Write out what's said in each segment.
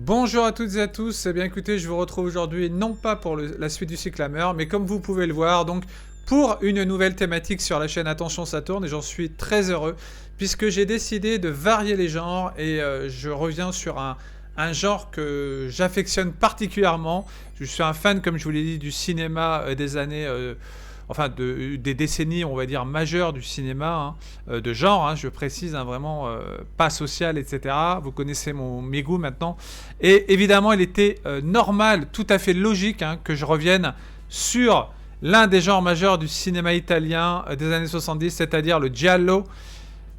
Bonjour à toutes et à tous, eh bien écoutez, je vous retrouve aujourd'hui non pas pour la suite du cyclameur, mais comme vous pouvez le voir, donc pour une nouvelle thématique sur la chaîne Attention ça tourne, et j'en suis très heureux, puisque j'ai décidé de varier les genres, et je reviens sur un genre que j'affectionne particulièrement. Je suis un fan, comme je vous l'ai dit, du cinéma des années... des décennies, on va dire, majeures du cinéma, de genre, je précise, vraiment pas social, etc. Vous connaissez mes goûts maintenant. Et évidemment, il était normal, tout à fait logique, que je revienne sur l'un des genres majeurs du cinéma italien des années 70, c'est-à-dire le giallo.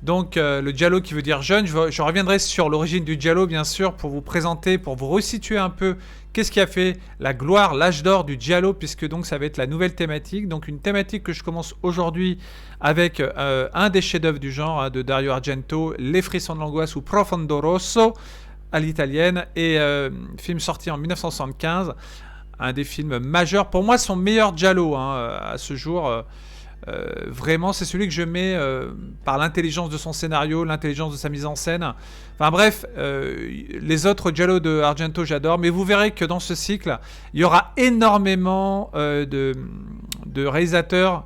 Donc le giallo qui veut dire jeune, je reviendrai sur l'origine du giallo bien sûr pour vous présenter, pour vous resituer un peu qu'est-ce qui a fait la gloire, l'âge d'or du giallo, puisque donc ça va être la nouvelle thématique. Donc une thématique que je commence aujourd'hui avec un des chefs-d'œuvre du genre de Dario Argento, Les Frissons de l'angoisse ou Profondo Rosso à l'italienne, et film sorti en 1975, un des films majeurs, pour moi son meilleur giallo à ce jour. Vraiment, c'est celui que je mets par l'intelligence de son scénario, l'intelligence de sa mise en scène. Enfin bref, les autres giallo de Argento, j'adore. Mais vous verrez que dans ce cycle, il y aura énormément de réalisateurs,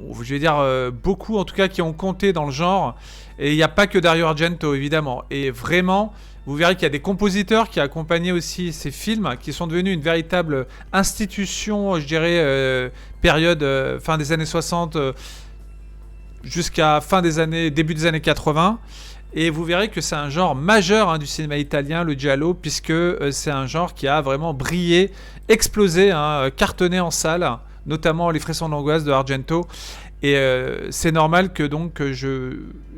je vais dire beaucoup en tout cas, qui ont compté dans le genre. Et il n'y a pas que Dario Argento, évidemment. Et vraiment... Vous verrez qu'il y a des compositeurs qui accompagnaient aussi ces films, qui sont devenus une véritable institution, je dirais, période fin des années 60 jusqu'à début des années 80. Et vous verrez que c'est un genre majeur du cinéma italien, le giallo, puisque c'est un genre qui a vraiment brillé, explosé, cartonné en salle, notamment Les Frissons de l'angoisse de Argento. Et c'est normal que donc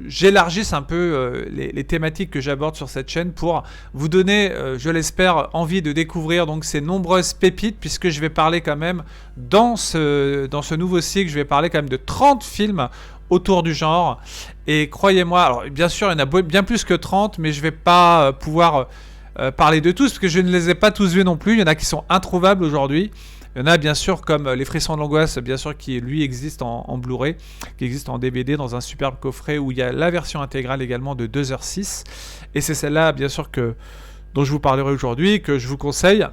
j'élargisse un peu les thématiques que j'aborde sur cette chaîne pour vous donner, je l'espère, envie de découvrir donc ces nombreuses pépites, puisque je vais parler quand même dans ce nouveau cycle, je vais parler quand même de 30 films autour du genre. Et croyez-moi, alors bien sûr il y en a bien plus que 30, mais je vais pas pouvoir parler de tous, parce que je ne les ai pas tous vus non plus. Il y en a qui sont introuvables aujourd'hui. Il y en a bien sûr comme Les Frissons de l'angoisse, bien sûr, qui lui existe en Blu-ray, qui existe en DVD dans un superbe coffret où il y a la version intégrale également de 2h06. Et c'est celle-là bien sûr dont je vous parlerai aujourd'hui, que je vous conseille,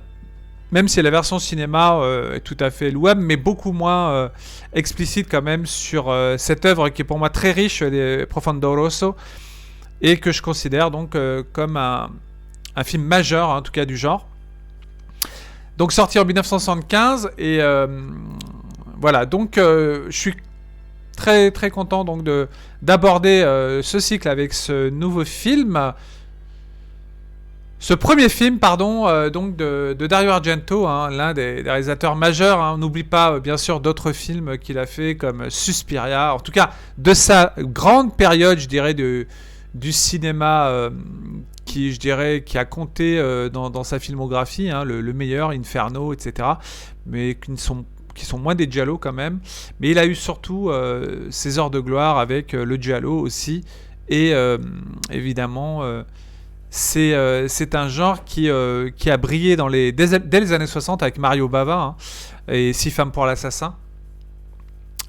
même si la version cinéma est tout à fait louable, mais beaucoup moins explicite quand même sur cette œuvre qui est pour moi très riche, les Profondo Rosso, et que je considère donc comme un film majeur, en tout cas du genre. Donc sorti en 1975, et voilà, donc je suis très très content donc d'aborder ce cycle avec ce nouveau film, ce premier film donc de Dario Argento, l'un des réalisateurs majeurs. On n'oublie pas bien sûr d'autres films qu'il a fait comme Suspiria, en tout cas de sa grande période, je dirais, du cinéma qui a compté dans sa filmographie, le meilleur, Inferno, etc. Mais qui sont moins des giallo quand même. Mais il a eu surtout ses heures de gloire avec le giallo aussi. Et évidemment, c'est un genre qui a brillé dès les années 60 avec Mario Bava et 6 femmes pour l'assassin.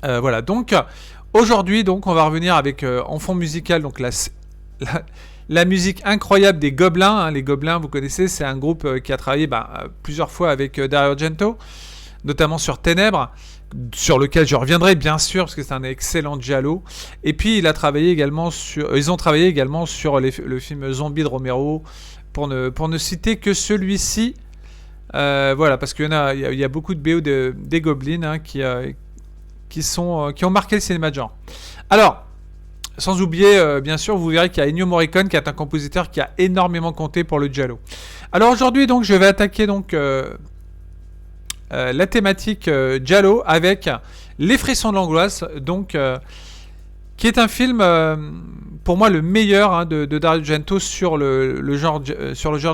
Voilà, donc aujourd'hui, donc, on va revenir avec en fond musical donc la musique incroyable des Gobelins. Les Gobelins, vous connaissez, c'est un groupe qui a travaillé plusieurs fois avec Dario Argento, notamment sur Ténèbres, sur lequel je reviendrai bien sûr, parce que c'est un excellent giallo. Et puis ils ont travaillé également sur le film Zombie de Romero, pour ne citer que celui-ci. Voilà, parce qu'il y a beaucoup de BO des Gobelins qui ont marqué le cinéma de genre. Alors, sans oublier, bien sûr, vous verrez qu'il y a Ennio Morricone, qui est un compositeur qui a énormément compté pour le giallo. Alors aujourd'hui, donc, je vais attaquer donc la thématique giallo avec Les Frissons de l'angoisse, donc qui est un film pour moi le meilleur de Dario Argento sur le genre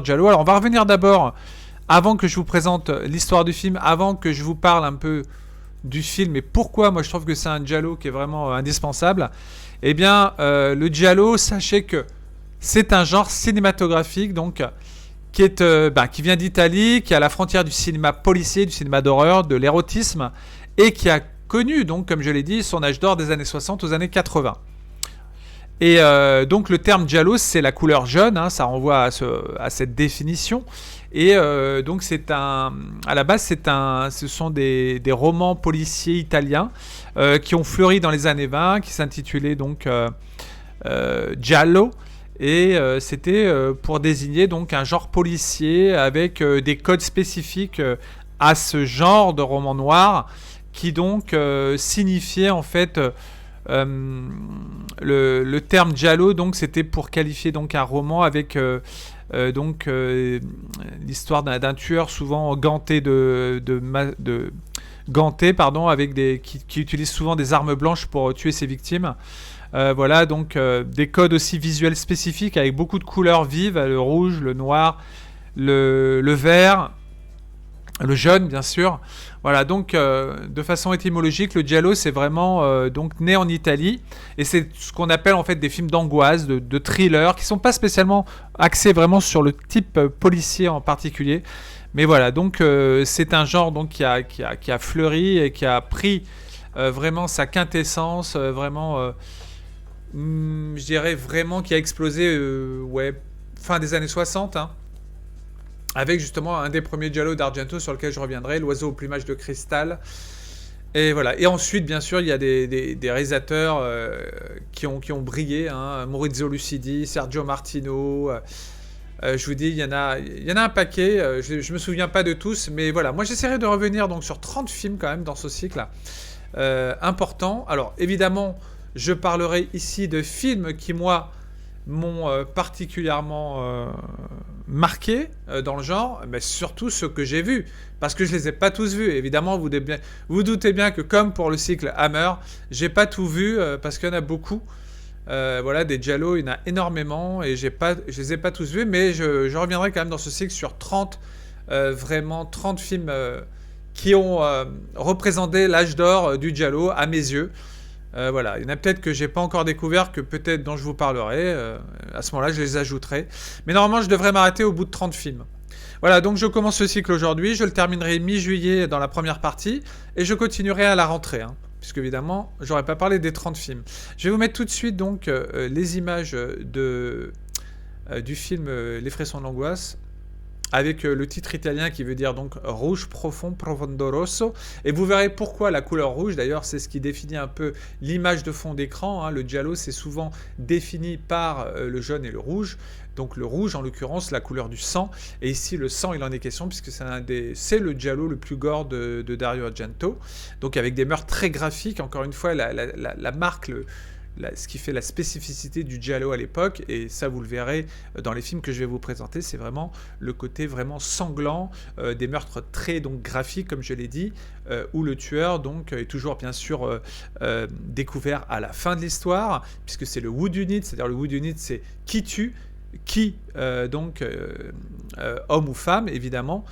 giallo. Alors on va revenir d'abord, avant que je vous présente l'histoire du film, avant que je vous parle un peu du film et pourquoi moi je trouve que c'est un giallo qui est vraiment indispensable. Eh bien, le giallo, sachez que c'est un genre cinématographique donc qui vient d'Italie, qui est à la frontière du cinéma policier, du cinéma d'horreur, de l'érotisme, et qui a connu, donc, comme je l'ai dit, son âge d'or des années 60 aux années 80. Et donc le terme giallo, c'est la couleur jaune, hein, ça renvoie à cette définition. Et donc à la base, ce sont des romans policiers italiens qui ont fleuri dans les années 20, qui s'intitulaient donc giallo. Et c'était pour désigner donc un genre policier avec des codes spécifiques à ce genre de roman noir, qui donc signifiait en fait le terme giallo, donc c'était pour qualifier donc un roman avec l'histoire d'un tueur souvent ganté ganté, pardon, avec qui utilise souvent des armes blanches pour tuer ses victimes. Voilà, donc des codes aussi visuels spécifiques avec beaucoup de couleurs vives, le rouge, le noir, le vert, le jaune, bien sûr. Voilà, donc de façon étymologique, le giallo, c'est vraiment donc né en Italie, et c'est ce qu'on appelle en fait des films d'angoisse, de thrillers, qui sont pas spécialement axés vraiment sur le type policier en particulier. Mais voilà, donc c'est un genre donc qui a fleuri et qui a pris vraiment sa quintessence, je dirais vraiment qui a explosé, fin des années 60, hein. Avec justement un des premiers giallo d'Argento sur lequel je reviendrai, L'oiseau au plumage de cristal. Et voilà. Et ensuite, bien sûr, il y a des réalisateurs qui ont brillé, hein. Maurizio Lucidi, Sergio Martino. Je vous dis, il y en a un paquet. Je me souviens pas de tous, mais voilà. Moi, j'essaierai de revenir donc sur 30 films quand même dans ce cycle important. Alors, évidemment, je parlerai ici de films qui, moi, m'ont particulièrement marqué dans le genre, mais surtout ceux que j'ai vus, parce que je les ai pas tous vus. Évidemment, vous doutez bien que comme pour le cycle Hammer, j'ai pas tout vu parce qu'il y en a beaucoup. Voilà, des giallo, il y en a énormément et je les ai pas tous vus, mais je reviendrai quand même dans ce cycle sur 30 films qui ont représenté l'âge d'or du giallo à mes yeux. Voilà, il y en a peut-être que j'ai pas encore découvert, que peut-être dont je vous parlerai. À ce moment-là, je les ajouterai. Mais normalement, je devrais m'arrêter au bout de 30 films. Voilà, donc je commence ce cycle aujourd'hui. Je le terminerai mi-juillet dans la première partie. Et je continuerai à la rentrée. Hein, puisque évidemment, j'aurais pas parlé des 30 films. Je vais vous mettre tout de suite donc les images du film Les frissons de l'angoisse, avec le titre italien qui veut dire donc rouge profond, profondo rosso. Et vous verrez pourquoi la couleur rouge, d'ailleurs, c'est ce qui définit un peu l'image de fond d'écran. Hein. Le giallo, c'est souvent défini par le jaune et le rouge. Donc le rouge, en l'occurrence, la couleur du sang. Et ici, le sang, il en est question, puisque c'est le giallo le plus gore de Dario Argento. Donc avec des meurtres très graphiques. Encore une fois, la marque... ce qui fait la spécificité du giallo à l'époque, et ça vous le verrez dans les films que je vais vous présenter, c'est vraiment le côté vraiment sanglant, des meurtres très donc graphiques comme je l'ai dit, où le tueur donc est toujours bien sûr découvert à la fin de l'histoire, puisque c'est le whodunit, c'est-à-dire le whodunit c'est qui tue, homme ou femme évidemment,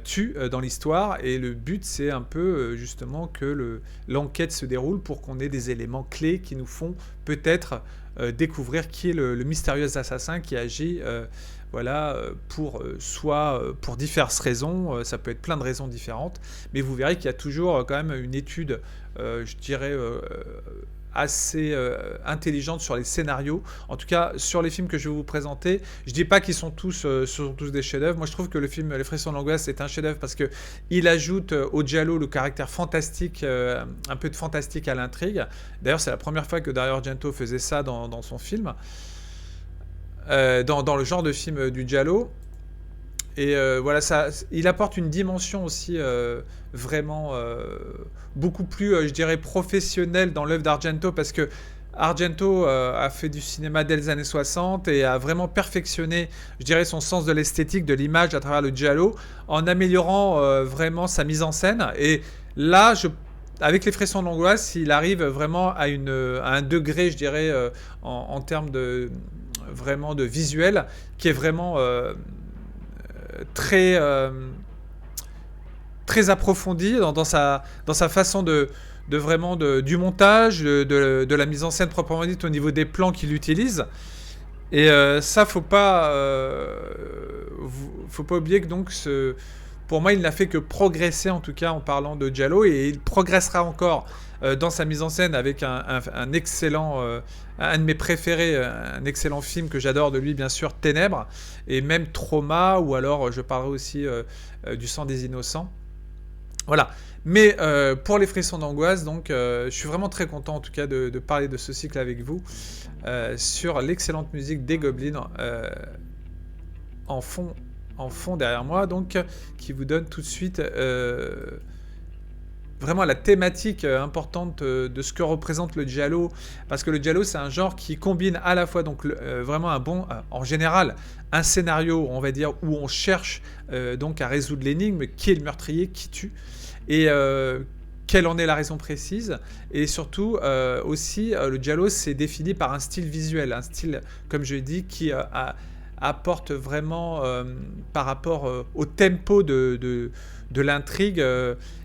tue dans l'histoire, et le but c'est un peu justement que l'enquête se déroule pour qu'on ait des éléments clés qui nous font peut-être découvrir qui est le mystérieux assassin qui agit pour diverses raisons, ça peut être plein de raisons différentes, mais vous verrez qu'il y a toujours quand même une étude je dirais assez intelligente sur les scénarios. En tout cas, sur les films que je vais vous présenter, je dis pas qu'ils sont tous des chefs-d'œuvre. Moi, je trouve que le film Les frissons de l'angoisse est un chef-d'œuvre parce que il ajoute au giallo le caractère fantastique, un peu de fantastique à l'intrigue. D'ailleurs, c'est la première fois que Dario Argento faisait ça dans son film, dans le genre de film du giallo. Et voilà, il apporte une dimension aussi vraiment beaucoup plus, je dirais, professionnelle dans l'œuvre d'Argento, parce que Argento a fait du cinéma dès les années 60 et a vraiment perfectionné, je dirais, son sens de l'esthétique, de l'image à travers le giallo, en améliorant vraiment sa mise en scène. Et là, avec Les frissons de l'angoisse, il arrive vraiment à un degré, je dirais, en termes de visuel, qui est vraiment... très approfondi dans sa façon du montage, de la mise en scène proprement dite au niveau des plans qu'il utilise. Et ça, faut pas oublier que donc pour moi, il n'a fait que progresser, en tout cas, en parlant de Giallo, et il progressera encore dans sa mise en scène avec un excellent, un de mes préférés, un excellent film que j'adore de lui, bien sûr, Ténèbres, et même Trauma, ou alors je parlerai aussi du Sang des Innocents. Voilà. Mais pour les frissons d'angoisse, donc, je suis vraiment très content, en tout cas, de parler de ce cycle avec vous, sur l'excellente musique des Goblins en fond derrière moi, donc, qui vous donne tout de suite vraiment la thématique importante de ce que représente le giallo, parce que le giallo, c'est un genre qui combine à la fois donc vraiment en général, un scénario, on va dire, où on cherche donc à résoudre l'énigme, qui est le meurtrier, qui tue, et quelle en est la raison précise, et surtout aussi le giallo, c'est défini par un style visuel, un style, comme je dis, qui apporte vraiment par rapport au tempo de l'intrigue.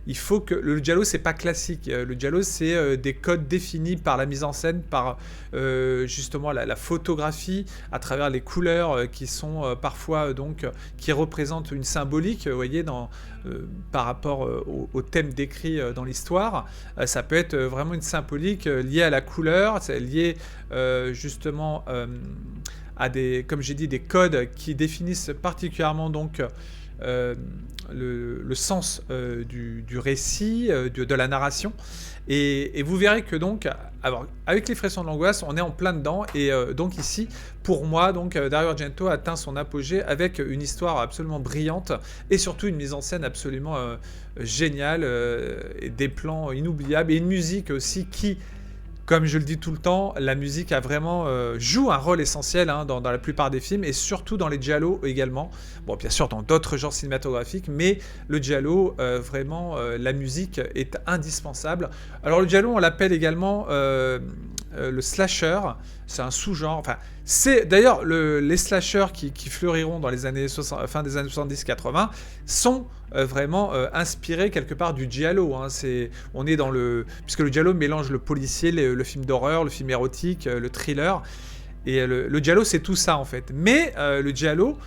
Il faut que le giallo, c'est pas classique. Le giallo, c'est des codes définis par la mise en scène, par justement la photographie, à travers les couleurs qui sont parfois donc qui représentent une symbolique, vous voyez, par rapport au thème décrit dans l'histoire. Ça peut être vraiment une symbolique liée à la couleur, c'est lié justement à des, comme j'ai dit, des codes qui définissent particulièrement donc le sens du récit, de la narration. Et vous verrez que donc, alors, avec les frissons de l'angoisse, on est en plein dedans. Et donc ici, pour moi, donc, Dario Argento a atteint son apogée avec une histoire absolument brillante et surtout une mise en scène absolument géniale, et des plans inoubliables et une musique aussi qui, comme je le dis tout le temps, la musique a vraiment joue un rôle essentiel dans la plupart des films, et surtout dans les giallo également. Bon, bien sûr, dans d'autres genres cinématographiques, mais le giallo, vraiment, la musique est indispensable. Alors, le giallo, on l'appelle également le slasher. C'est un sous-genre. Enfin, c'est d'ailleurs les slashers qui fleuriront dans les années fin des années 70-80 sont vraiment inspirés quelque part du giallo. On est dans puisque le giallo mélange le policier, le film d'horreur, le film érotique, le thriller. Et le giallo, c'est tout ça en fait. Mais le giallo,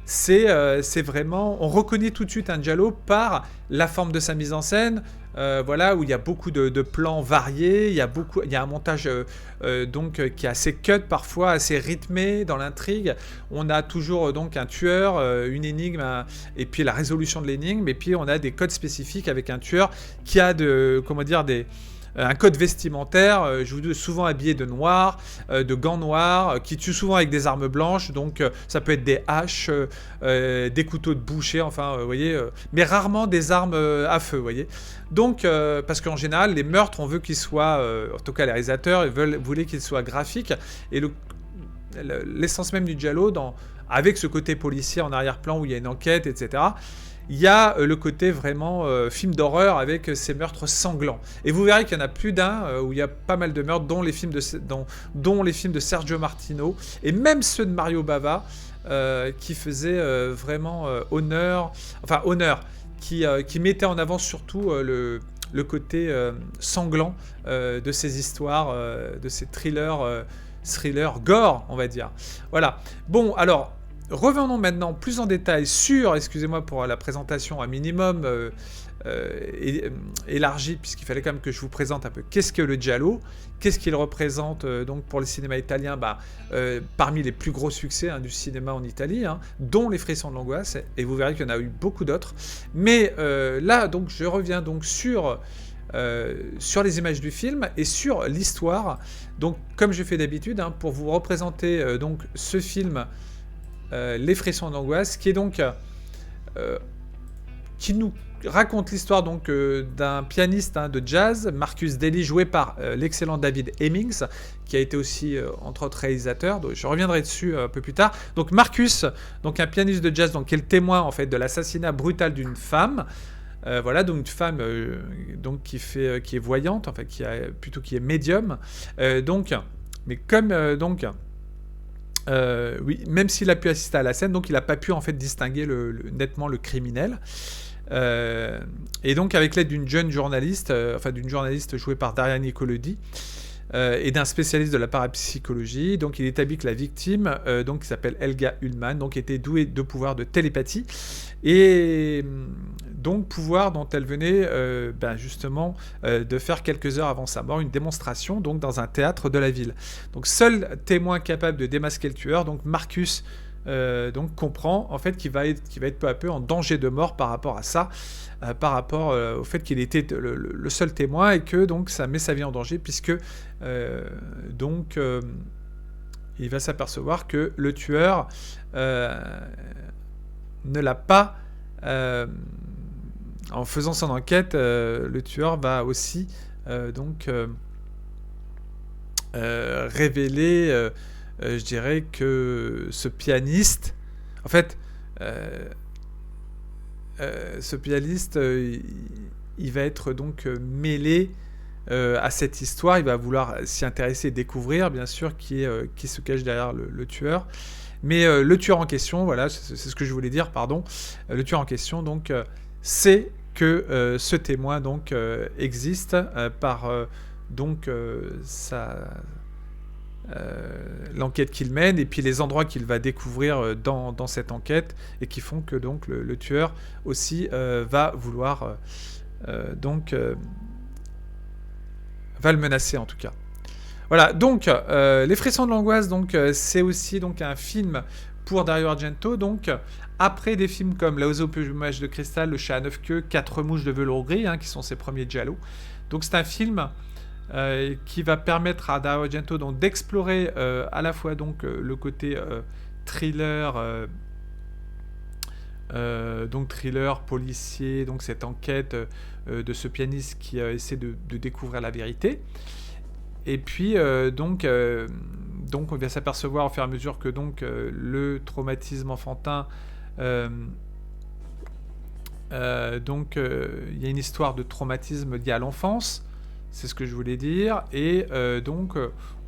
c'est vraiment, on reconnaît tout de suite un giallo par la forme de sa mise en scène. Voilà, où il y a beaucoup de plans variés, il y a un montage donc qui est assez cut parfois, assez rythmé dans l'intrigue. On a toujours donc un tueur, une énigme, et puis la résolution de l'énigme, et puis on a des codes spécifiques avec un tueur qui a un code vestimentaire, souvent habillé de noir, de gants noirs, qui tue souvent avec des armes blanches, donc ça peut être des haches, des couteaux de boucher, enfin, vous voyez, mais rarement des armes à feu, vous voyez. Donc, parce qu'en général, les meurtres, on veut qu'ils soient, en tout cas les réalisateurs, voulaient qu'ils soient graphiques, et l'essence même du giallo, avec ce côté policier en arrière-plan où il y a une enquête, etc., il y a le côté vraiment film d'horreur avec ces meurtres sanglants. Et vous verrez qu'il y en a plus d'un où il y a pas mal de meurtres, dont les films de Sergio Martino, et même ceux de Mario Bava, qui faisaient vraiment honneur, qui mettaient en avant surtout le côté sanglant de ces histoires, de ces thrillers gore, on va dire. Voilà. Bon, alors, revenons maintenant plus en détail sur, excusez-moi pour la présentation un minimum élargie, puisqu'il fallait quand même que je vous présente un peu qu'est-ce que le giallo, qu'est-ce qu'il représente donc pour le cinéma italien, parmi les plus gros succès du cinéma en Italie, dont les frissons de l'angoisse, et vous verrez qu'il y en a eu beaucoup d'autres. Mais là, donc, je reviens donc sur les images du film et sur l'histoire. Donc, comme je fais d'habitude, pour vous représenter donc ce film, Les frissons d'angoisse, qui est donc qui nous raconte l'histoire donc d'un pianiste de jazz, Marcus Daly, joué par l'excellent David Hemmings, qui a été aussi entre autres réalisateur. Donc, je reviendrai dessus un peu plus tard. Donc Marcus, donc un pianiste de jazz, donc qui est le témoin en fait de l'assassinat brutal d'une femme. Voilà, donc une femme donc qui est voyante, enfin qui est médium. Mais comme oui, même s'il a pu assister à la scène, donc il n'a pas pu en fait distinguer nettement le criminel. Et donc avec l'aide d'une jeune journaliste, d'une journaliste jouée par Daria Nicolodi, et d'un spécialiste de la parapsychologie. Donc il établit que la victime, donc, qui s'appelle Helga Ullmann, donc, était douée de pouvoirs de télépathie, et donc pouvoir dont elle venait justement de faire quelques heures avant sa mort une démonstration donc, dans un théâtre de la ville. Donc seul témoin capable de démasquer le tueur, donc Marcus, donc comprend en fait qu'il va être peu à peu en danger de mort par rapport à ça, par rapport au fait qu'il était le seul témoin, et que donc ça met sa vie en danger, puisque il va s'apercevoir que le tueur ne l'a pas, en faisant son enquête, le tueur va aussi révéler, je dirais que ce pianiste, en fait, ce pianiste, il va être donc mêlé à cette histoire. Il va vouloir s'y intéresser et découvrir, bien sûr, qui se cache derrière le tueur. Mais le tueur en question, voilà, c'est ce que je voulais dire, pardon. Le tueur en question, donc, sait que ce témoin donc existe par l'enquête qu'il mène, et puis les endroits qu'il va découvrir dans cette enquête, et qui font que donc le tueur aussi va vouloir va le menacer, en tout cas. Voilà, donc Les Frissons de l'Angoisse, donc c'est aussi donc un film pour Dario Argento, donc après des films comme L'Oiseau au plumage de cristal, Le Chat à 9 queues, 4 mouches de velours gris, qui sont ses premiers giallo. Donc c'est un film qui va permettre à Dario Argento donc d'explorer à la fois donc le côté thriller, donc thriller policier, donc cette enquête de ce pianiste qui essaie de découvrir la vérité. Et puis donc on va s'apercevoir au fur et à mesure que donc le traumatisme enfantin, il y a une histoire de traumatisme lié à l'enfance, c'est ce que je voulais dire, et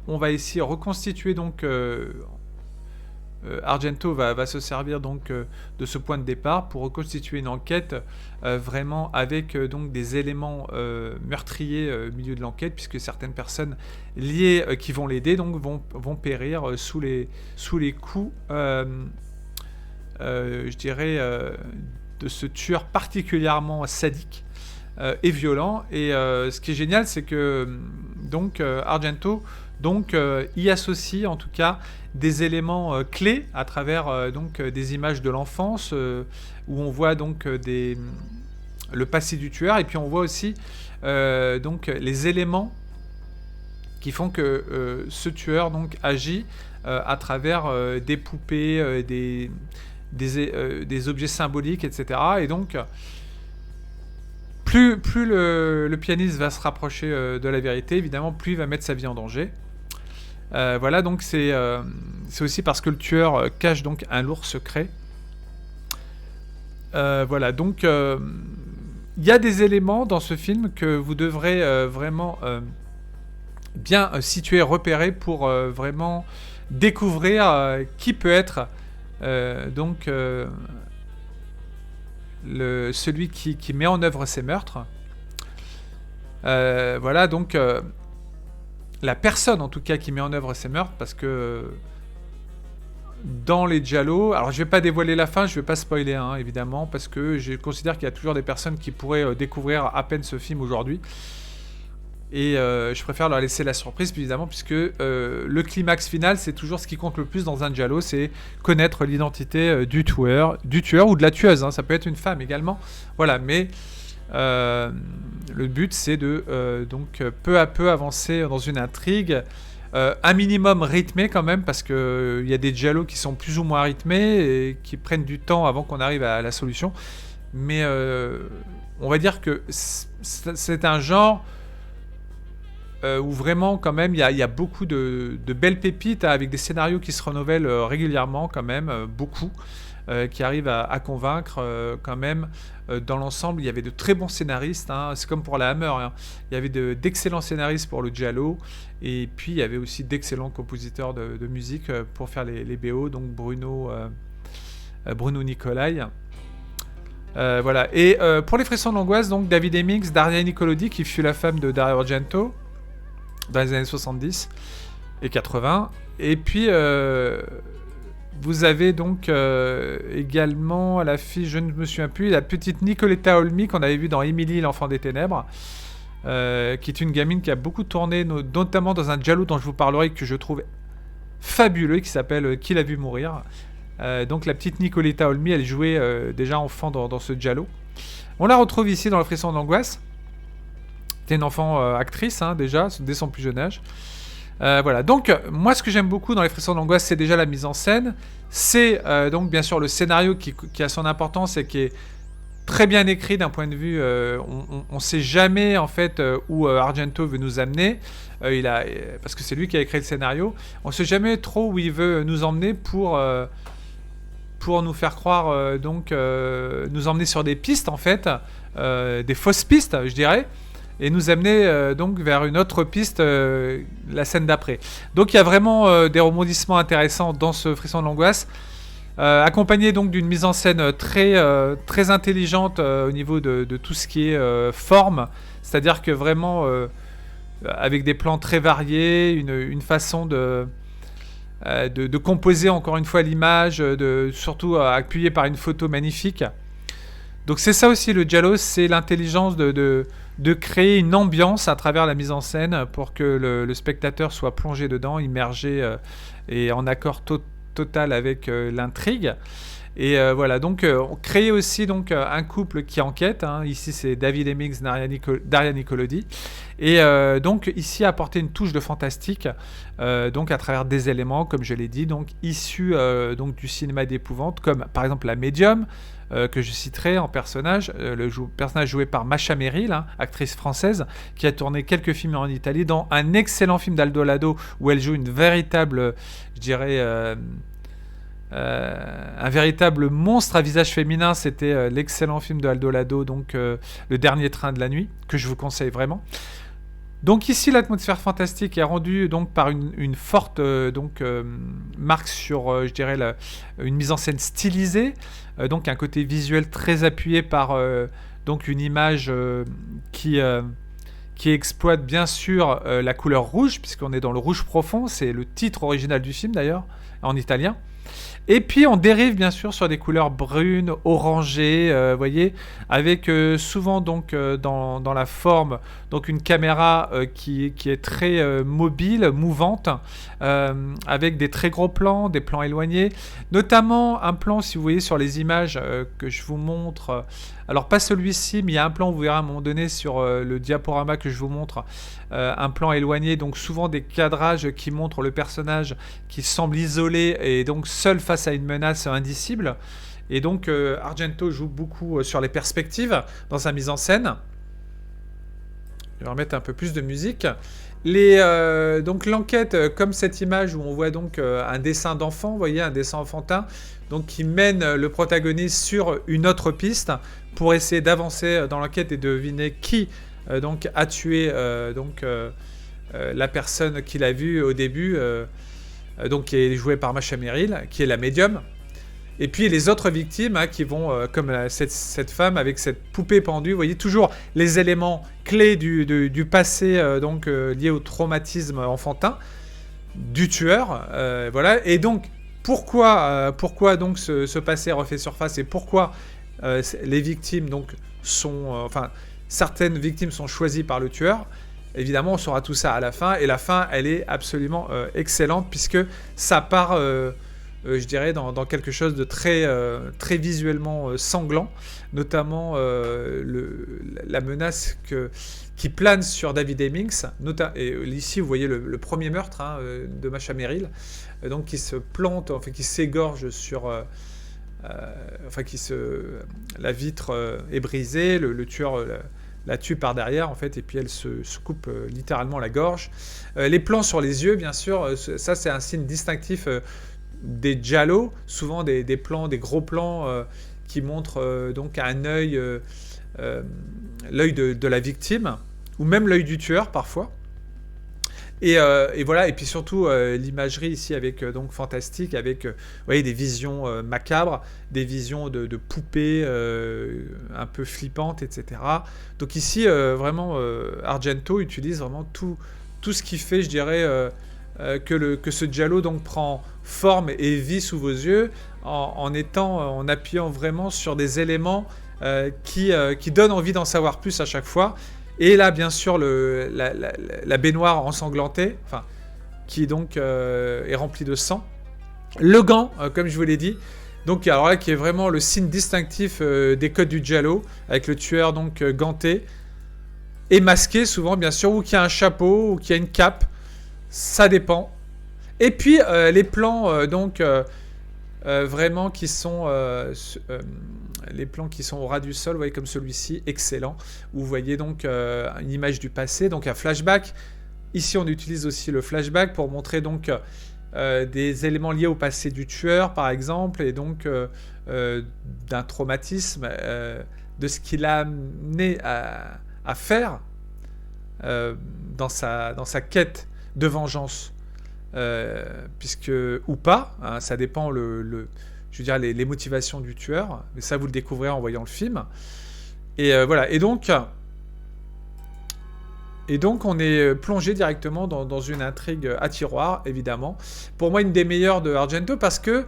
on va ici reconstituer donc Argento va se servir donc de ce point de départ pour reconstituer une enquête vraiment avec donc des éléments meurtriers au milieu de l'enquête, puisque certaines personnes liées qui vont l'aider donc vont périr sous les coups, je dirais, de ce tueur particulièrement sadique et violent. Et ce qui est génial, c'est que donc Argento y associe en tout cas des éléments clés à travers des images de l'enfance, où on voit donc le passé du tueur, et puis on voit aussi les éléments qui font que ce tueur donc agit à travers des poupées, des objets symboliques, etc. Et donc plus le pianiste va se rapprocher de la vérité, évidemment, plus il va mettre sa vie en danger. Voilà, donc c'est aussi parce que le tueur cache donc un lourd secret. Voilà, donc il y a des éléments dans ce film que vous devrez vraiment bien situer, repérer, pour vraiment découvrir qui peut être celui qui met en œuvre ces meurtres. Voilà, donc la personne en tout cas qui met en œuvre ces meurtres, parce que dans les giallo, alors je vais pas dévoiler la fin, je vais pas spoiler évidemment, parce que je considère qu'il y a toujours des personnes qui pourraient découvrir à peine ce film aujourd'hui, et je préfère leur laisser la surprise, évidemment, puisque le climax final, c'est toujours ce qui compte le plus dans un giallo, c'est connaître l'identité du tueur ou de la tueuse, ça peut être une femme également, voilà, mais le but, c'est de peu à peu avancer dans une intrigue, un minimum rythmée quand même, parce que y a des giallos qui sont plus ou moins rythmés et qui prennent du temps avant qu'on arrive à la solution. Mais on va dire que c'est un genre où vraiment quand même il y a beaucoup de belles pépites, avec des scénarios qui se renouvellent régulièrement quand même, beaucoup. Qui arrivent à convaincre quand même. Dans l'ensemble, il y avait de très bons scénaristes, c'est comme pour la Hammer, il y avait d'excellents scénaristes pour le giallo, et puis il y avait aussi d'excellents compositeurs de musique pour faire les BO, donc Bruno Nicolai. Voilà. Et pour Les Frissons de l'Angoisse, donc David Hemmings, Daria Nicolodi, qui fut la femme de Dario Argento. dans les années 70 et 80. Et puis, vous avez donc également à l'affiche, je ne me souviens plus, la petite Nicoletta Olmi qu'on avait vue dans Emily, l'enfant des ténèbres, qui est une gamine qui a beaucoup tourné, notamment dans un giallo dont je vous parlerai, que je trouve fabuleux, qui s'appelle Qui l'a vu mourir. Donc la petite Nicoletta Olmi, elle jouait déjà enfant dans ce giallo. On la retrouve ici dans Le Frisson d'angoisse. C'était une enfant actrice, hein, déjà, dès son plus jeune âge. Voilà, donc moi ce que j'aime beaucoup dans Les Frissons d'angoisse, c'est déjà la mise en scène. C'est donc bien sûr le scénario qui a son importance et qui est très bien écrit d'un point de vue... on ne sait jamais en fait où Argento veut nous amener. Parce que c'est lui qui a écrit le scénario. On ne sait jamais trop où il veut nous emmener pour nous faire croire, nous emmener sur des pistes en fait, des fausses pistes je dirais, et nous amener donc vers une autre piste la scène d'après. Donc il y a vraiment des rebondissements intéressants dans ce Frisson de l'angoisse, accompagné donc d'une mise en scène très intelligente au niveau de tout ce qui est forme, c'est-à-dire que vraiment avec des plans très variés, une façon de composer encore une fois l'image, surtout appuyé par une photo magnifique. Donc c'est ça aussi le giallo, c'est l'intelligence de créer une ambiance à travers la mise en scène pour que le spectateur soit plongé dedans, immergé et en accord total avec l'intrigue. Et voilà, donc on crée aussi donc un couple qui enquête, hein. Ici c'est David Hemmings, Daria Nicolodi, et donc ici apporter une touche de fantastique, donc à travers des éléments, comme je l'ai dit, donc issus donc du cinéma d'épouvante, comme par exemple la médium, que je citerai en personnage, personnage joué par Masha Merrill, hein, actrice française, qui a tourné quelques films en Italie, dont un excellent film d'Aldo Lado, où elle joue une véritable, je dirais... un véritable monstre à visage féminin, c'était l'excellent film de Aldo Lado, donc Le Dernier Train de la Nuit, que je vous conseille vraiment. Donc ici, l'atmosphère fantastique est rendue donc par une forte marque sur, je dirais, une mise en scène stylisée, donc un côté visuel très appuyé par donc une image qui exploite bien sûr la couleur rouge, puisqu'on est dans le rouge profond, c'est le titre original du film d'ailleurs, en italien. Et puis on dérive bien sûr sur des couleurs brunes, orangées, voyez, avec souvent donc dans la forme donc une caméra qui est très mobile, mouvante, avec des très gros plans, des plans éloignés, notamment un plan, si vous voyez sur les images que je vous montre, alors pas celui-ci, mais il y a un plan, vous verrez à un moment donné sur le diaporama que je vous montre, un plan éloigné, donc souvent des cadrages qui montrent le personnage qui semble isolé et donc seul face à une menace indicible. Et donc Argento joue beaucoup sur les perspectives dans sa mise en scène. Je vais remettre un peu plus de musique. Donc l'enquête, comme cette image où on voit donc un dessin d'enfant, vous voyez, un dessin enfantin, donc qui mène le protagoniste sur une autre piste pour essayer d'avancer dans l'enquête et deviner qui donc a tué la personne qu'il a vue au début, donc qui est jouée par Masha Merrill, qui est la médium. Et puis les autres victimes qui vont, comme cette femme avec cette poupée pendue, vous voyez toujours les éléments clés du passé liés au traumatisme enfantin du tueur. Voilà. Et donc, pourquoi donc ce passé refait surface et pourquoi les victimes donc, certaines victimes sont choisies par le tueur. Évidemment, on saura tout ça à la fin. Et la fin, elle est absolument excellente puisque ça part... je dirais dans quelque chose de très visuellement sanglant, notamment la menace qui plane sur David Hemmings. Et ici, vous voyez le premier meurtre de Masha Merrill, donc qui se plante, enfin qui s'égorge sur... la vitre est brisée, le tueur... la tue par derrière en fait et puis elle se coupe littéralement la gorge. Les plans sur les yeux, bien sûr, ça c'est un signe distinctif des giallo, souvent des plans, des gros plans qui montrent donc un œil, l'œil de la victime, ou même l'œil du tueur parfois. Et voilà, et puis surtout l'imagerie ici avec donc fantastique, avec vous voyez, des visions macabres, des visions de poupées un peu flippantes, etc. Donc ici vraiment Argento utilise vraiment tout ce qui fait, je dirais, que ce giallo donc prend forme et vie sous vos yeux en appuyant vraiment sur des éléments qui donnent envie d'en savoir plus à chaque fois. Et là, bien sûr, la baignoire ensanglantée, enfin, qui donc est remplie de sang. Le gant, comme je vous l'ai dit, donc alors là, qui est vraiment le signe distinctif des codes du giallo, avec le tueur donc ganté et masqué souvent, bien sûr, ou qui a un chapeau, ou qui a une cape, ça dépend. Et puis les plans vraiment qui sont les plans qui sont au ras du sol, vous voyez comme celui-ci, excellent. Où vous voyez donc une image du passé, donc un flashback. Ici, on utilise aussi le flashback pour montrer donc des éléments liés au passé du tueur, par exemple, et donc d'un traumatisme, de ce qu'il a amené à faire dans sa quête de vengeance. Puisque ou pas, hein, ça dépend je veux dire les motivations du tueur, mais ça vous le découvrez en voyant le film. Et voilà. Et donc on est plongé directement dans une intrigue à tiroir, évidemment. Pour moi, une des meilleures de Argento parce que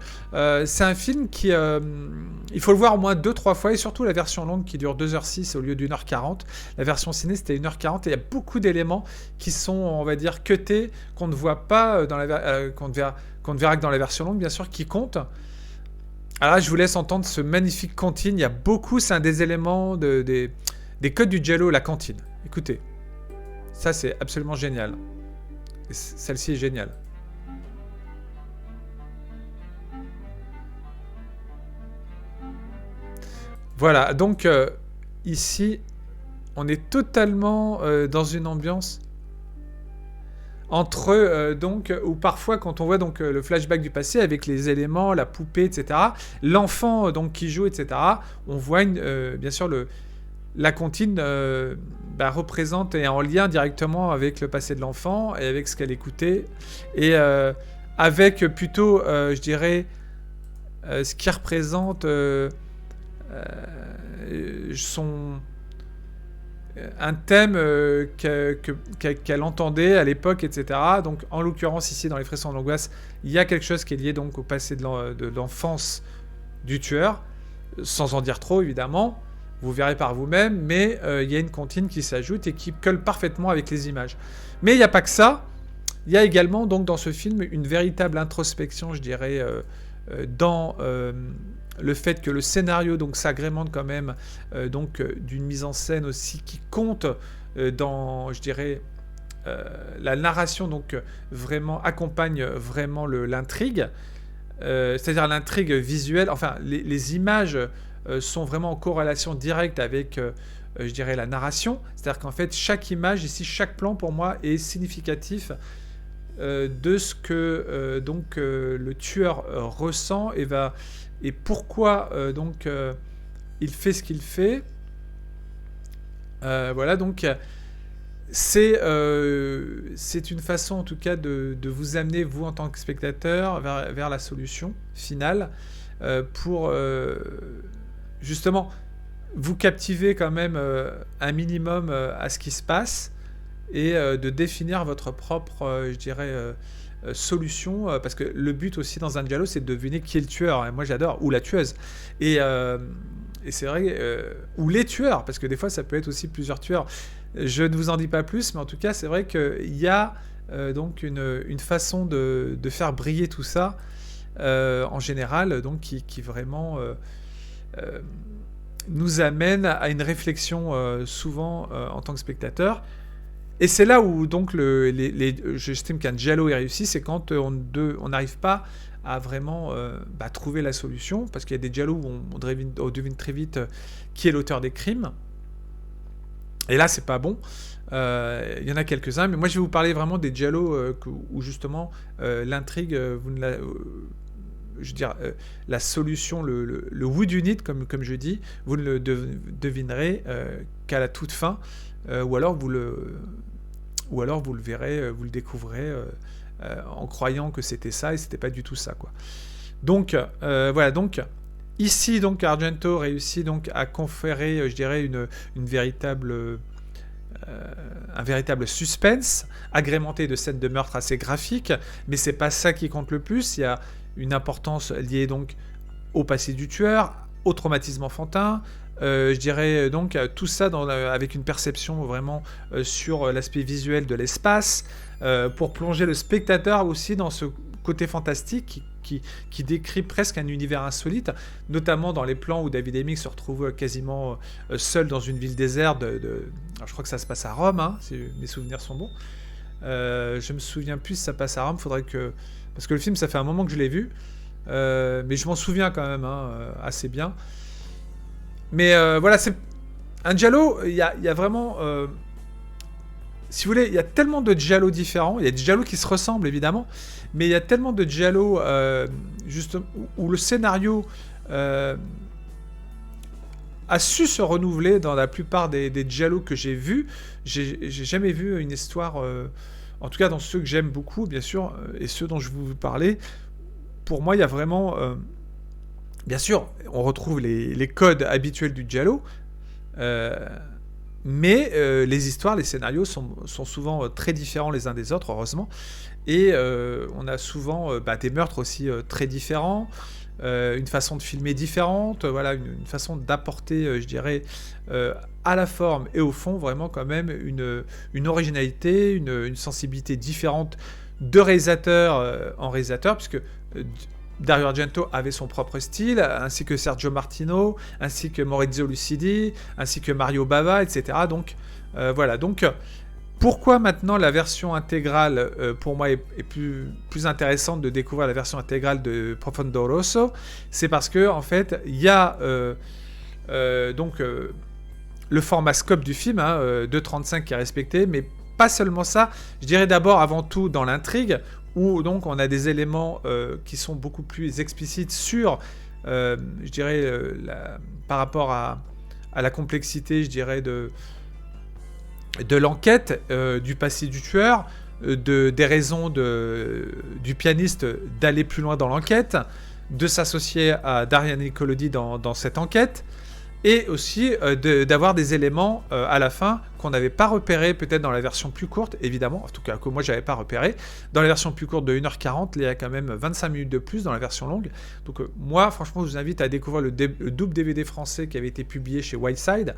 c'est un film qui il faut le voir au moins 2-3 fois, et surtout la version longue qui dure 2h06 au lieu d'1h40. La version ciné, c'était 1h40, et il y a beaucoup d'éléments qui sont, on va dire, cutés, qu'on ne voit pas qu'on ne verra que dans la version longue, bien sûr, qui comptent. Alors là, je vous laisse entendre ce magnifique cantine. Il y a beaucoup, c'est un des éléments des codes du giallo, la cantine. Écoutez, ça c'est absolument génial. Et celle-ci est géniale. Voilà, donc ici, on est totalement dans une ambiance entre donc ou parfois quand on voit donc le flashback du passé avec les éléments, la poupée, etc. L'enfant donc qui joue, etc. On voit bien sûr la comptine représente et est en lien directement avec le passé de l'enfant et avec ce qu'elle écoutait et avec plutôt, je dirais, ce qui représente un thème qu'elle entendait à l'époque, etc. Donc, en l'occurrence, ici, dans Les Frissons de l'Angoisse, il y a quelque chose qui est lié donc au passé de l'enfance du tueur, sans en dire trop, évidemment. Vous verrez par vous-même, mais il y a une comptine qui s'ajoute et qui colle parfaitement avec les images. Mais il n'y a pas que ça. Il y a également, donc, dans ce film, une véritable introspection, je dirais, dans le fait que le scénario donc s'agrémente quand même d'une mise en scène aussi qui compte dans, je dirais, la narration donc vraiment accompagne vraiment l'intrigue, c'est-à-dire l'intrigue visuelle. Enfin, les images sont vraiment en corrélation directe avec, je dirais, la narration. C'est-à-dire qu'en fait, chaque image ici, chaque plan pour moi est significatif de ce que le tueur ressent et pourquoi il fait ce qu'il fait. Voilà, donc c'est une façon en tout cas de vous amener, vous en tant que spectateur, vers la solution finale pour justement vous captiver quand même un minimum à ce qui se passe et de définir votre propre, je dirais, solution, parce que le but aussi dans un giallo, c'est de deviner qui est le tueur, hein. Moi j'adore, ou la tueuse, et c'est vrai, ou les tueurs, parce que des fois ça peut être aussi plusieurs tueurs. Je ne vous en dis pas plus, mais en tout cas c'est vrai qu'il y a donc une façon de faire briller tout ça en général, donc qui vraiment nous amène à une réflexion souvent en tant que spectateur. Et c'est là où donc j'estime qu'un giallo est réussi, c'est quand on n'arrive pas à vraiment trouver la solution, parce qu'il y a des giallos où on devine très vite qui est l'auteur des crimes. Et là, c'est pas bon. Il y en a quelques-uns, mais moi je vais vous parler vraiment des giallos où justement l'intrigue, je veux dire, la solution, le whodunit, comme je dis, vous ne le devinerez qu'à la toute fin, ou alors vous le verrez, vous le découvrez en croyant que c'était ça et c'était pas du tout ça, quoi. Donc voilà, donc ici donc Argento réussit donc à conférer, je dirais, une véritable un véritable suspense, agrémenté de scènes de meurtre assez graphiques, mais c'est pas ça qui compte le plus. Il y a une importance liée donc au passé du tueur, au traumatisme enfantin, je dirais donc tout ça avec une perception vraiment sur l'aspect visuel de l'espace, pour plonger le spectateur aussi dans ce côté fantastique qui décrit presque un univers insolite, notamment dans les plans où David Hemmings se retrouve quasiment seul dans une ville déserte. Alors je crois que ça se passe à Rome, hein, si mes souvenirs sont bons. Je me souviens plus si ça passe à Rome, parce que le film, ça fait un moment que je l'ai vu, mais je m'en souviens quand même assez bien. Mais voilà, c'est un giallo, il y a vraiment... si vous voulez, il y a tellement de giallo différents. Il y a des giallo qui se ressemblent, évidemment. Mais il y a tellement de giallo juste où le scénario a su se renouveler dans la plupart des giallo que j'ai vus. J'ai jamais vu une histoire... en tout cas, dans ceux que j'aime beaucoup, bien sûr, et ceux dont je vous parlais. Pour moi, il y a vraiment... bien sûr, on retrouve les codes habituels du giallo. Mais les histoires, les scénarios sont souvent très différents les uns des autres, heureusement. Et on a souvent des meurtres aussi très différents, une façon de filmer différente, voilà, une façon d'apporter, je dirais, à la forme et au fond, vraiment quand même une originalité, une sensibilité différente de réalisateur en réalisateur, puisque Dario Argento avait son propre style, ainsi que Sergio Martino, ainsi que Maurizio Lucidi, ainsi que Mario Bava, etc. Donc voilà. Donc pourquoi maintenant la version intégrale, pour moi, est plus intéressante de découvrir la version intégrale de Profondo Rosso? C'est parce que en fait, il y a donc le format scope du film, 2.35 qui est respecté, mais pas seulement ça. Je dirais d'abord, avant tout, dans l'intrigue, où donc on a des éléments qui sont beaucoup plus explicites sur, je dirais, par rapport à la complexité, je dirais, de l'enquête, du passé du tueur, des raisons du pianiste d'aller plus loin dans l'enquête, de s'associer à Daria Nicolodi dans cette enquête, et aussi d'avoir des éléments à la fin qu'on n'avait pas repérés peut-être dans la version plus courte, évidemment, en tout cas que moi j'avais pas repéré. Dans la version plus courte de 1h40, il y a quand même 25 minutes de plus dans la version longue. Donc moi franchement je vous invite à découvrir le double DVD français qui avait été publié chez Wildside,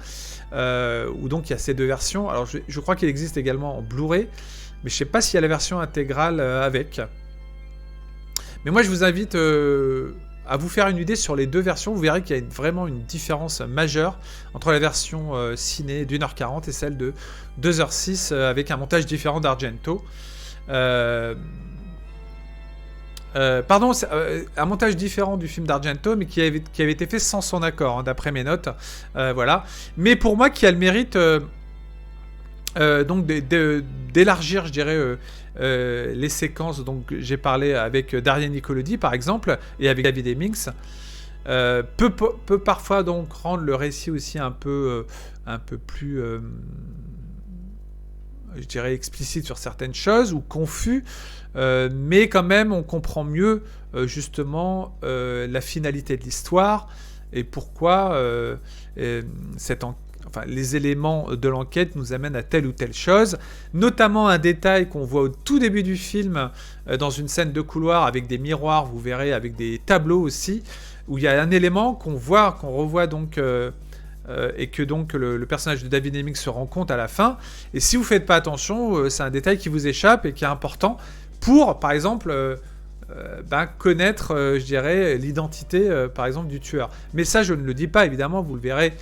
où donc il y a ces deux versions. Alors je crois qu'il existe également en Blu-ray, mais je sais pas s'il y a la version intégrale avec. Mais moi je vous invite... à vous faire une idée sur les deux versions. Vous verrez qu'il y a vraiment une différence majeure entre la version ciné d'1h40 et celle de 2h06 avec un montage différent d'Argento. Pardon, un montage différent du film d'Argento, mais qui avait été fait sans son accord, d'après mes notes. Voilà. Mais pour moi, qui a le mérite donc d'élargir, je dirais, les séquences. Donc j'ai parlé avec Daria Nicolodi par exemple, et avec David Hemmings, peut parfois donc rendre le récit aussi un peu plus je dirais explicite sur certaines choses, ou confus, mais quand même on comprend mieux justement la finalité de l'histoire et pourquoi les éléments de l'enquête nous amènent à telle ou telle chose, notamment un détail qu'on voit au tout début du film, dans une scène de couloir avec des miroirs, vous verrez, avec des tableaux aussi, où il y a un élément qu'on revoit donc, et que donc le personnage de David Hemmings se rend compte à la fin, et si vous ne faites pas attention, c'est un détail qui vous échappe et qui est important pour, par exemple... connaître, je dirais, l'identité, par exemple, du tueur. Mais ça, je ne le dis pas, évidemment, vous le verrez,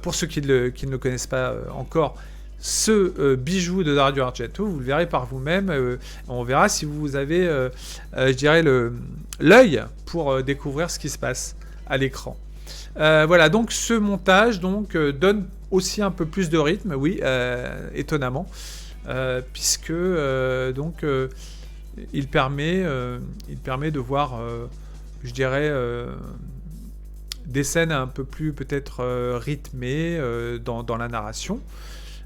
pour ceux qui ne le connaissent pas encore, ce bijou de Dario Argento, vous le verrez par vous-même, on verra si vous avez, je dirais, l'œil pour découvrir ce qui se passe à l'écran. Voilà, donc ce montage donne aussi un peu plus de rythme, oui, étonnamment, puisque il permet de voir, je dirais, des scènes un peu plus peut-être rythmées dans la narration.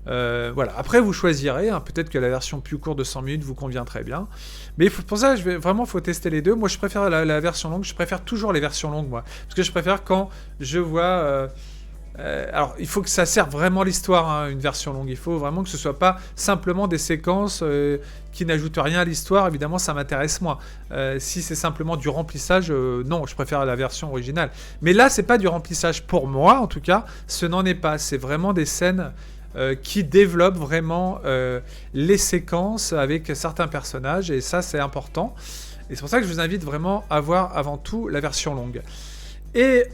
Voilà. Après, vous choisirez. Peut-être que la version plus courte de 100 minutes vous convient très bien. Mais pour ça, faut tester les deux. Moi, je préfère la version longue. Je préfère toujours les versions longues, moi. Parce que je préfère quand je vois... Alors, il faut que ça serve vraiment l'histoire, hein, une version longue. Il faut vraiment que ce soit pas simplement des séquences qui n'ajoutent rien à l'histoire. Évidemment, ça m'intéresse moins. Si c'est simplement du remplissage, non, je préfère la version originale. Mais là, c'est pas du remplissage pour moi, en tout cas. Ce n'en est pas. C'est vraiment des scènes qui développent vraiment les séquences avec certains personnages. Et ça, c'est important. Et c'est pour ça que je vous invite vraiment à voir avant tout la version longue. Et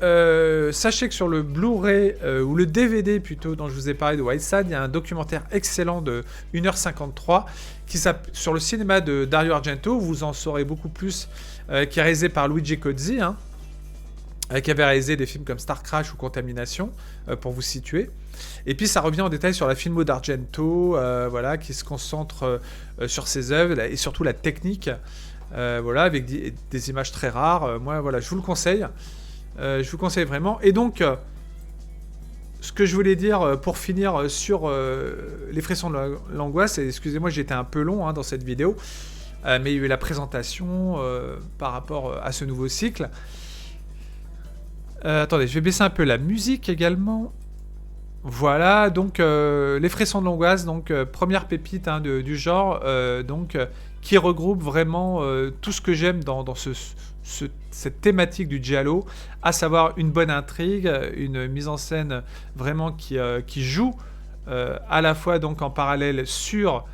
sachez que sur le Blu-ray, ou le DVD plutôt, dont je vous ai parlé de White Side, il y a un documentaire excellent de 1h53 sur le cinéma de Dario Argento. Vous en saurez beaucoup plus, qui est réalisé par Luigi Cozzi, hein, qui avait réalisé des films comme Star Crash ou Contamination, pour vous situer. Et puis ça revient en détail sur la filmo d'Argento, voilà, qui se concentre sur ses œuvres et surtout la technique, voilà, avec des images très rares. Moi, voilà, je vous le conseille. Je vous conseille vraiment. Et donc, ce que je voulais dire pour finir sur les frissons de l'angoisse, et excusez-moi, j'étais un peu long, hein, dans cette vidéo, mais il y a eu la présentation par rapport à ce nouveau cycle. Attendez, je vais baisser un peu la musique également. Voilà, donc les frissons de l'angoisse, donc première pépite, hein, du genre, donc qui regroupe vraiment tout ce que j'aime dans cette thématique du giallo, à savoir une bonne intrigue, une mise en scène vraiment qui joue à la fois donc en parallèle sur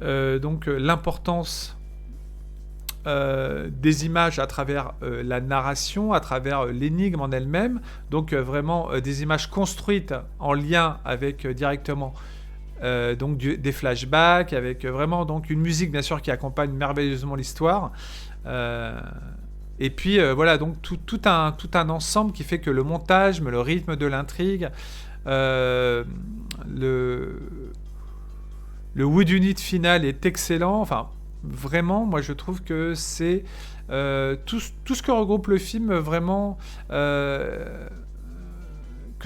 donc l'importance des images à travers la narration, à travers l'énigme en elle-même, donc vraiment des images construites en lien avec directement donc des flashbacks, avec vraiment donc une musique bien sûr qui accompagne merveilleusement l'histoire. Et puis voilà, donc tout un ensemble qui fait que le montage, le rythme de l'intrigue, le wood unit final est excellent. Enfin, vraiment, moi je trouve que c'est tout ce que regroupe le film, vraiment, que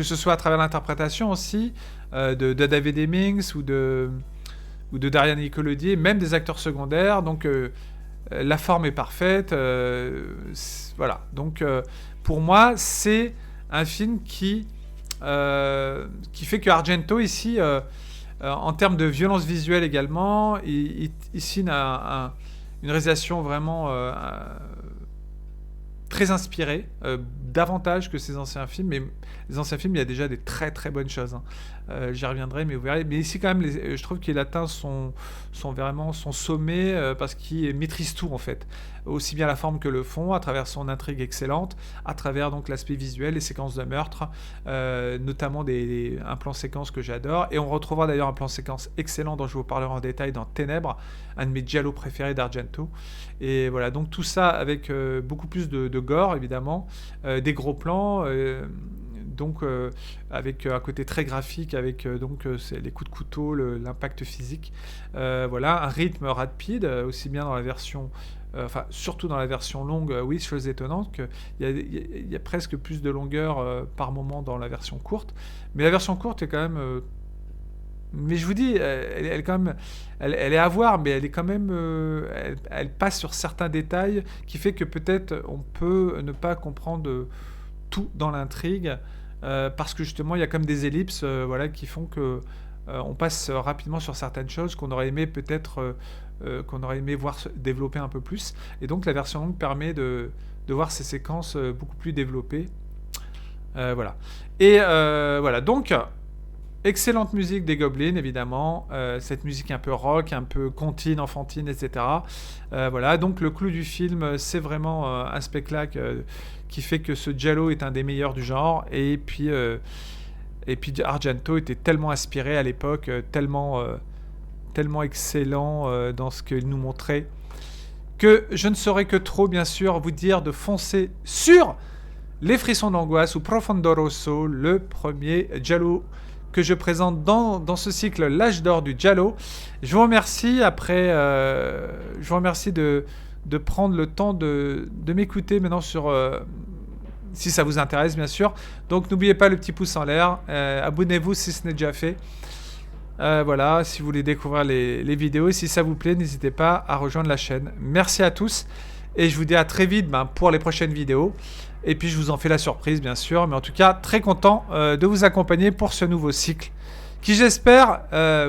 ce soit à travers l'interprétation aussi de David Hemmings ou de Darian Nicolodi, même des acteurs secondaires. Donc la forme est parfaite. Voilà. Donc pour moi, c'est un film qui fait que Argento ici, en termes de violence visuelle également, il signe une réalisation vraiment très inspirée, davantage que ses anciens films. Mais les anciens films, il y a déjà des très très bonnes choses, hein. J'y reviendrai, mais vous verrez. Mais ici, quand même, je trouve qu'il atteint vraiment son sommet, parce qu'il maîtrise tout, en fait. Aussi bien la forme que le fond, à travers son intrigue excellente, à travers donc l'aspect visuel, les séquences de meurtre, notamment un plan séquence que j'adore. Et on retrouvera d'ailleurs un plan séquence excellent dont je vous parlerai en détail dans Ténèbres, un de mes giallo préférés d'Argento. Et voilà, donc tout ça avec beaucoup plus de gore, évidemment, des gros plans, donc avec un côté très graphique, avec donc les coups de couteau, l'impact physique. Voilà, un rythme rapide, aussi bien dans la version... Enfin, surtout dans la version longue, oui, chose étonnante, qu'il y a presque plus de longueur par moment dans la version courte. Mais la version courte est quand même... mais je vous dis, elle quand même, elle est à voir, mais elle est quand même, elle passe sur certains détails qui fait que peut-être on peut ne pas comprendre tout dans l'intrigue, parce que justement il y a comme des ellipses, voilà, qui font que on passe rapidement sur certaines choses qu'on aurait aimé peut-être, qu'on aurait aimé voir se développer un peu plus. Et donc la version longue permet de voir ces séquences beaucoup plus développées. Voilà. Et voilà, donc... excellente musique des Goblins, évidemment. Cette musique un peu rock, un peu comptine, enfantine, etc. Voilà, donc le clou du film, c'est vraiment un spectacle qui fait que ce giallo est un des meilleurs du genre. Et puis Argento était tellement inspiré à l'époque, tellement excellent dans ce qu'il nous montrait, que je ne saurais que trop, bien sûr, vous dire de foncer sur Les Frissons d'Angoisse ou Profondo Rosso, le premier giallo que je présente dans ce cycle L'Âge d'Or du Giallo. Je vous remercie je vous remercie de prendre le temps de m'écouter maintenant sur... si ça vous intéresse, bien sûr. Donc n'oubliez pas le petit pouce en l'air. Abonnez-vous si ce n'est déjà fait. Voilà, si vous voulez découvrir les vidéos. Si ça vous plaît, n'hésitez pas à rejoindre la chaîne. Merci à tous Et je vous dis à très vite pour les prochaines vidéos. Et puis je vous en fais la surprise bien sûr. Mais en tout cas, très content de vous accompagner pour ce nouveau cycle qui j'espère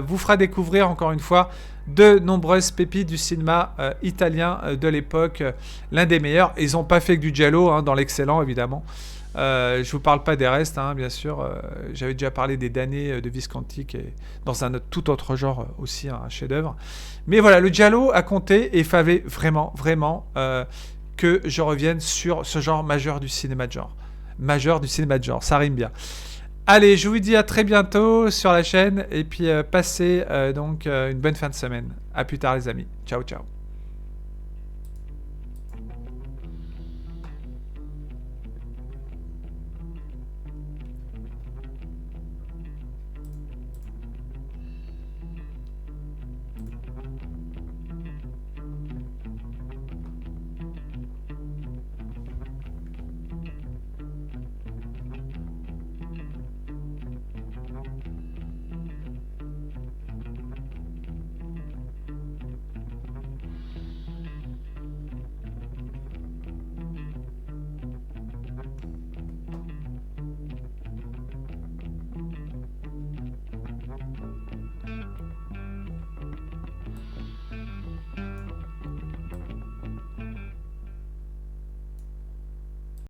vous fera découvrir encore une fois de nombreuses pépites du cinéma italien de l'époque. L'un des meilleurs. Ils n'ont pas fait que du giallo dans l'excellent évidemment. Je vous parle pas des restes, bien sûr. J'avais déjà parlé des damnés de Visconti, qui est dans un tout autre genre aussi, un chef-d'œuvre. Mais voilà, le giallo a compté et il fallait vraiment que je revienne sur ce genre majeur du cinéma de genre. Majeur du cinéma de genre, ça rime bien. Allez, je vous dis à très bientôt sur la chaîne et puis passez donc une bonne fin de semaine. À plus tard les amis. Ciao ciao.